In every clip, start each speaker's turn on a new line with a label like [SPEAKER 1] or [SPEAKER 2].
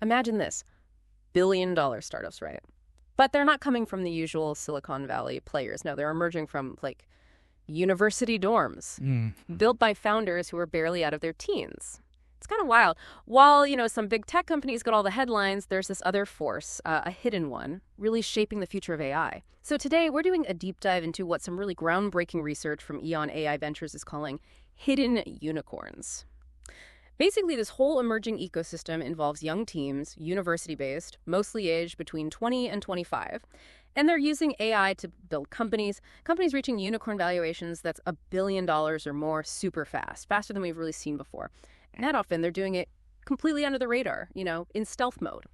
[SPEAKER 1] Imagine this. Billion-dollar startups, right? But they're not coming from the usual Silicon Valley players. No, they're emerging from, like, university dorms, built by founders who are barely out of their teens. It's kind of wild. While, some big tech companies get all the headlines, there's this other force, a hidden one, really shaping the future of AI. So today, we're doing a deep dive into what some really groundbreaking research from EON AI Ventures is calling hidden unicorns. Basically, this whole emerging ecosystem involves young teams, university-based, mostly aged between 20 and 25. And they're using AI to build companies reaching unicorn valuations that's $1 billion or more super fast, faster than we've really seen before. And that often they're doing it completely under the radar, in stealth mode.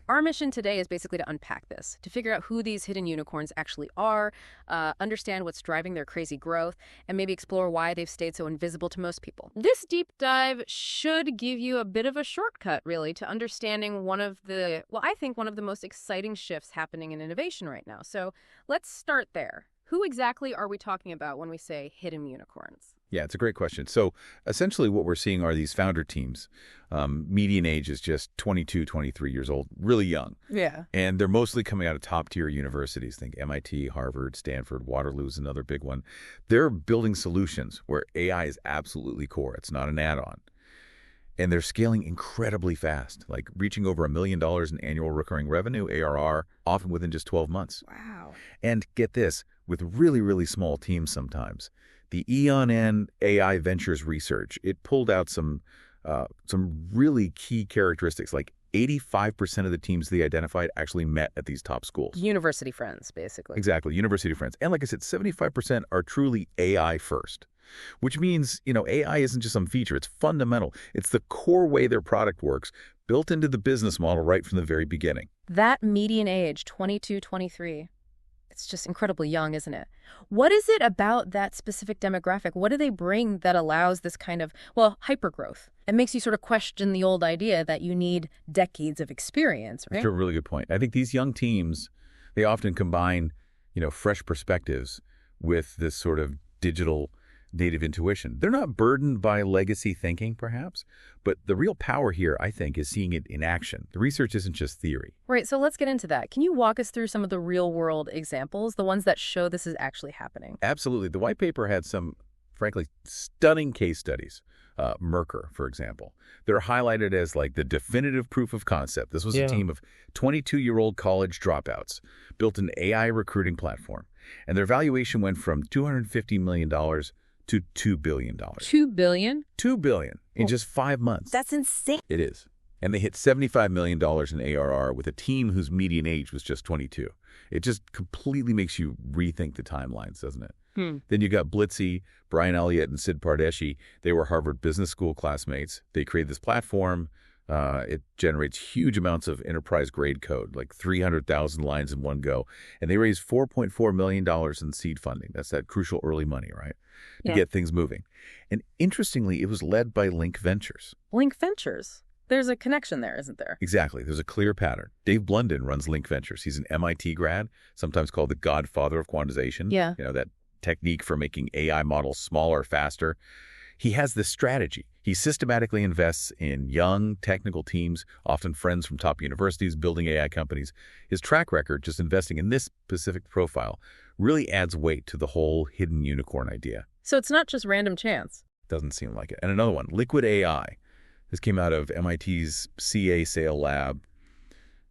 [SPEAKER 1] Our mission today is basically to unpack this, to figure out who these hidden unicorns actually are, understand what's driving their crazy growth, and maybe explore why they've stayed so invisible to most people. This deep dive should give you a bit of a shortcut, really, to understanding I think one of the most exciting shifts happening in innovation right now. So let's start there. Who exactly are we talking about when we say hidden unicorns?
[SPEAKER 2] Yeah, it's a great question. So essentially what we're seeing are these founder teams. Median age is just 22, 23 years old, really young.
[SPEAKER 1] Yeah.
[SPEAKER 2] And they're mostly coming out of top-tier universities. Think MIT, Harvard, Stanford, Waterloo's another big one. They're building solutions where AI is absolutely core. It's not an add-on. And they're scaling incredibly fast, like reaching over $1 million in annual recurring revenue, ARR, often within just 12 months.
[SPEAKER 1] Wow.
[SPEAKER 2] And get this, with really, really small teams sometimes. The EON AI Ventures research, it pulled out some really key characteristics, like 85% of the teams they identified actually met at these top schools.
[SPEAKER 1] University friends, basically.
[SPEAKER 2] Exactly, university friends. And like I said, 75% are truly AI first, which means, AI isn't just some feature. It's fundamental. It's the core way their product works, built into the business model right from the very beginning.
[SPEAKER 1] That median age, 22, 23. It's just incredibly young, isn't it? What is it about that specific demographic? What do they bring that allows this kind of, hypergrowth? It makes you sort of question the old idea that you need decades of experience, right?
[SPEAKER 2] That's a really good point. I think these young teams, they often combine, fresh perspectives with this sort of digital native intuition. They're not burdened by legacy thinking, perhaps, but the real power here, I think, is seeing it in action. The research isn't just theory.
[SPEAKER 1] Right, so let's get into that. Can you walk us through some of the real-world examples, the ones that show this is actually happening?
[SPEAKER 2] Absolutely. The white paper had some, frankly, stunning case studies. Mercor, for example. They're highlighted as like the definitive proof of concept. This was a team of 22-year-old college dropouts, built an AI recruiting platform, and their valuation went from $250 million to $2 billion.
[SPEAKER 1] $2 billion?
[SPEAKER 2] $2 billion in just 5 months.
[SPEAKER 1] That's insane.
[SPEAKER 2] It is. And they hit $75 million in ARR with a team whose median age was just 22. It just completely makes you rethink the timelines, doesn't it? Then you got Blitzy, Brian Elliott, and Sid Pardeshi. They were Harvard Business School classmates. They created this platform. It generates huge amounts of enterprise-grade code, like 300,000 lines in one go. And they raised $4.4 million in seed funding. That's that crucial early money, right? To get things moving. And interestingly, it was led by Link Ventures.
[SPEAKER 1] Link Ventures? There's a connection there, isn't there?
[SPEAKER 2] Exactly. There's a clear pattern. Dave Blunden runs Link Ventures. He's an MIT grad, sometimes called the godfather of quantization.
[SPEAKER 1] Yeah.
[SPEAKER 2] That technique for making AI models smaller, faster. He has this strategy. He systematically invests in young technical teams, often friends from top universities, building AI companies. His track record, just investing in this specific profile, really adds weight to the whole hidden unicorn idea.
[SPEAKER 1] So it's not just random chance.
[SPEAKER 2] Doesn't seem like it. And another one, Liquid AI. This came out of MIT's CA Sale Lab.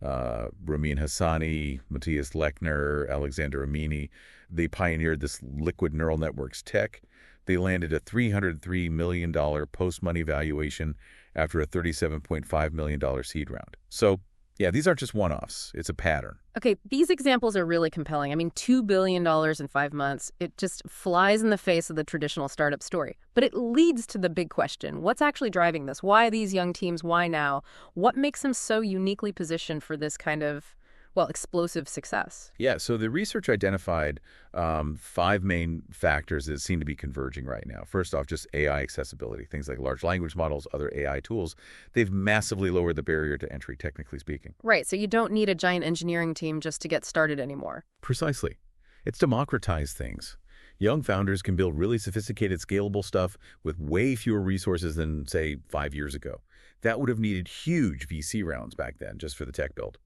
[SPEAKER 2] Ramin Hassani, Matthias Lechner, Alexander Amini. They pioneered this liquid neural networks tech. They landed a $303 million post-money valuation after a $37.5 million seed round. So, yeah, these aren't just one-offs. It's a pattern.
[SPEAKER 1] Okay, these examples are really compelling. I mean, $2 billion in 5 months, it just flies in the face of the traditional startup story. But it leads to the big question. What's actually driving this? Why these young teams? Why now? What makes them so uniquely positioned for this kind of, explosive success?
[SPEAKER 2] Yeah, so the research identified 5 main factors that seem to be converging right now. First off, just AI accessibility, things like large language models, other AI tools. They've massively lowered the barrier to entry, technically speaking.
[SPEAKER 1] Right, so you don't need a giant engineering team just to get started anymore.
[SPEAKER 2] Precisely. It's democratized things. Young founders can build really sophisticated, scalable stuff with way fewer resources than, say, 5 years ago. That would have needed huge VC rounds back then just for the tech build.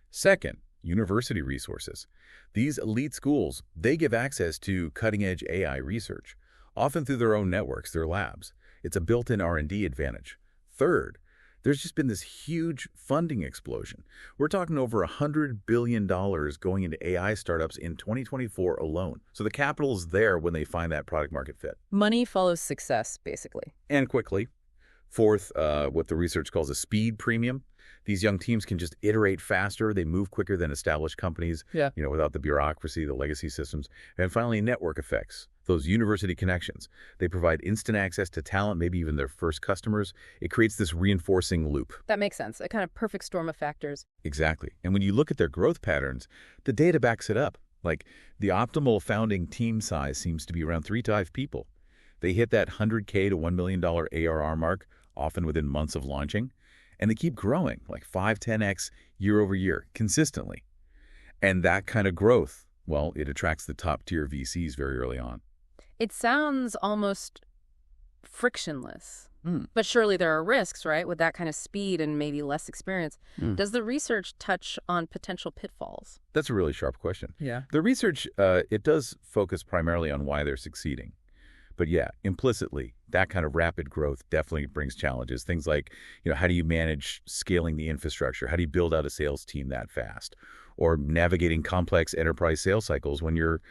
[SPEAKER 2] Second, university resources. These elite schools, they give access to cutting-edge AI research, often through their own networks, their labs. It's a built-in R&D advantage. Third, there's just been this huge funding explosion. We're talking over $100 billion going into AI startups in 2024 alone. So the capital is there when they find that product market fit.
[SPEAKER 1] Money follows success, basically.
[SPEAKER 2] And quickly. Fourth, what the research calls a speed premium. These young teams can just iterate faster. They move quicker than established companies, without the bureaucracy, the legacy systems. And finally, network effects. Those university connections. They provide instant access to talent, maybe even their first customers. It creates this reinforcing loop.
[SPEAKER 1] That makes sense. A kind of perfect storm of factors.
[SPEAKER 2] Exactly. And when you look at their growth patterns, the data backs it up. Like, the optimal founding team size seems to be around 3 to 5 people. They hit that $100K to $1 million ARR mark, often within months of launching. And they keep growing, like 5-10x year over year, consistently. And that kind of growth, well, it attracts the top-tier VCs very early on.
[SPEAKER 1] It sounds almost frictionless. But surely there are risks, right, with that kind of speed and maybe less experience. Does the research touch on potential pitfalls?
[SPEAKER 2] That's a really sharp question.
[SPEAKER 1] Yeah.
[SPEAKER 2] The research, it does focus primarily on why they're succeeding. But yeah, implicitly, that kind of rapid growth definitely brings challenges. Things like, how do you manage scaling the infrastructure? How do you build out a sales team that fast? Or navigating complex enterprise sales cycles when you're,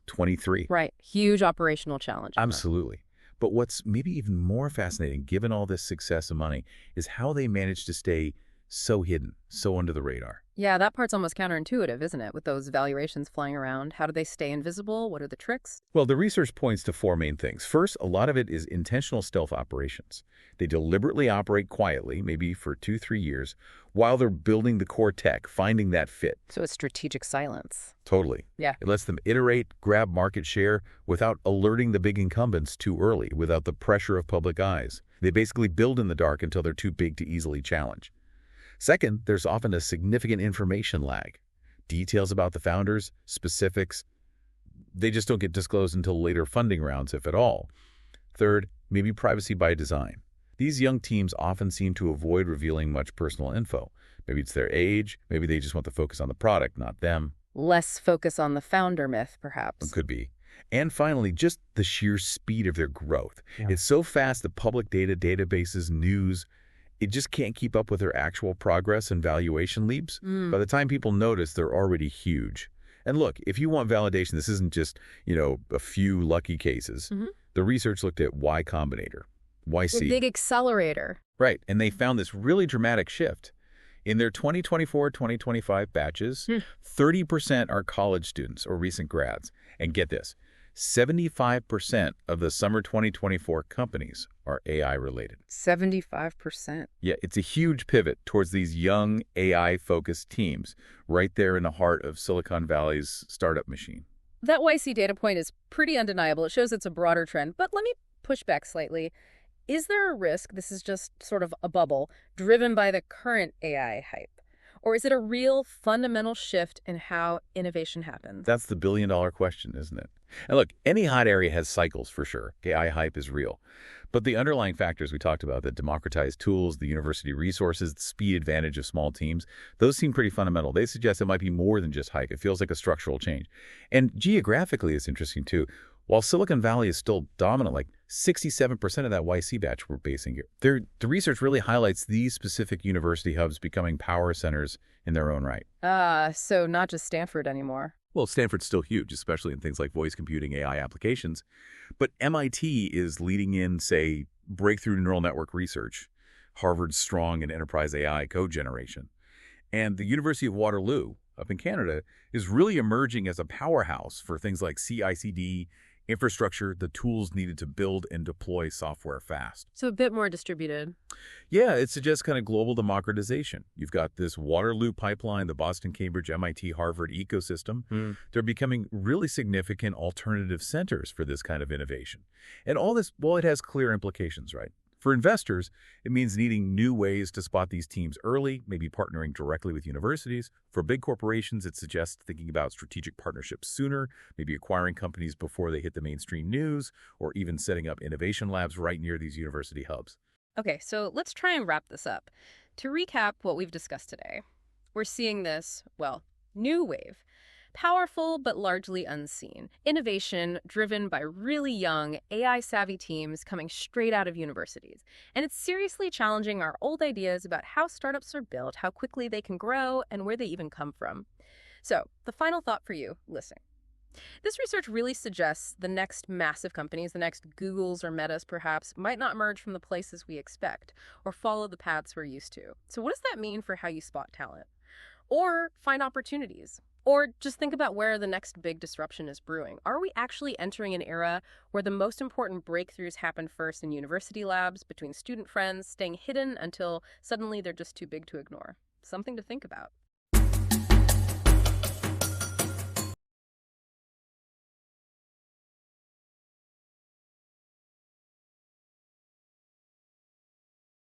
[SPEAKER 2] 23.
[SPEAKER 1] Right. Huge operational challenge.
[SPEAKER 2] Absolutely. But what's maybe even more fascinating, given all this success and money, is how they manage to stay so hidden, so under the radar.
[SPEAKER 1] Yeah, that part's almost counterintuitive, isn't it, with those valuations flying around? How do they stay invisible? What are the tricks?
[SPEAKER 2] Well, the research points to 4 main things. First, a lot of it is intentional stealth operations. They deliberately operate quietly, maybe for 2-3 years, while they're building the core tech, finding that fit.
[SPEAKER 1] So it's strategic silence.
[SPEAKER 2] Totally.
[SPEAKER 1] Yeah.
[SPEAKER 2] It lets them iterate, grab market share without alerting the big incumbents too early, without the pressure of public eyes. They basically build in the dark until they're too big to easily challenge. Second, there's often a significant information lag. Details about the founders, specifics, they just don't get disclosed until later funding rounds, if at all. Third, maybe privacy by design. These young teams often seem to avoid revealing much personal info. Maybe it's their age, maybe they just want to focus on the product, not them.
[SPEAKER 1] Less focus on the founder myth, perhaps.
[SPEAKER 2] It could be. And finally, just the sheer speed of their growth. Yeah. It's so fast, the public data, databases, news, it just can't keep up with their actual progress and valuation leaps. By the time people notice, they're already huge. And look, if you want validation, this isn't just, a few lucky cases. The research looked at Y Combinator, YC.
[SPEAKER 1] The big accelerator.
[SPEAKER 2] Right, and they found this really dramatic shift. In their 2024-2025 batches, 30% are college students or recent grads. And get this, 75% of the summer 2024 companies are AI-related.
[SPEAKER 1] 75%.
[SPEAKER 2] Yeah, it's a huge pivot towards these young AI-focused teams right there in the heart of Silicon Valley's startup machine.
[SPEAKER 1] That YC data point is pretty undeniable. It shows it's a broader trend. But let me push back slightly. Is there a risk, this is just sort of a bubble, driven by the current AI hype? Or is it a real fundamental shift in how innovation happens?
[SPEAKER 2] That's the billion-dollar question, isn't it? And look, any hot area has cycles for sure. AI hype is real. But the underlying factors we talked about, the democratized tools, the university resources, the speed advantage of small teams, those seem pretty fundamental. They suggest it might be more than just hype. It feels like a structural change. And geographically, it's interesting too. While Silicon Valley is still dominant, like 67% of that YC batch we're basing here, the research really highlights these specific university hubs becoming power centers in their own right.
[SPEAKER 1] So not just Stanford anymore.
[SPEAKER 2] Well, Stanford's still huge, especially in things like voice computing, AI applications. But MIT is leading in, say, breakthrough neural network research, Harvard's strong in enterprise AI code generation. And the University of Waterloo, up in Canada, is really emerging as a powerhouse for things like CI/CD, infrastructure, the tools needed to build and deploy software fast.
[SPEAKER 1] So a bit more distributed.
[SPEAKER 2] Yeah, it suggests kind of global democratization. You've got this Waterloo pipeline, the Boston, Cambridge, MIT, Harvard ecosystem. They're becoming really significant alternative centers for this kind of innovation. And all this, well, it has clear implications, right? For investors, it means needing new ways to spot these teams early, maybe partnering directly with universities. For big corporations, it suggests thinking about strategic partnerships sooner, maybe acquiring companies before they hit the mainstream news, or even setting up innovation labs right near these university hubs.
[SPEAKER 1] Okay, so let's try and wrap this up. To recap what we've discussed today, we're seeing this, well, new wave. Powerful but largely unseen. Innovation driven by really young, AI-savvy teams coming straight out of universities. And it's seriously challenging our old ideas about how startups are built, how quickly they can grow, and where they even come from. So, the final thought for you, listen. This research really suggests the next massive companies, the next Googles or Metas perhaps, might not emerge from the places we expect or follow the paths we're used to. So what does that mean for how you spot talent? Or find opportunities? Or just think about where the next big disruption is brewing. Are we actually entering an era where the most important breakthroughs happen first in university labs, between student friends, staying hidden until suddenly they're just too big to ignore? Something to think about.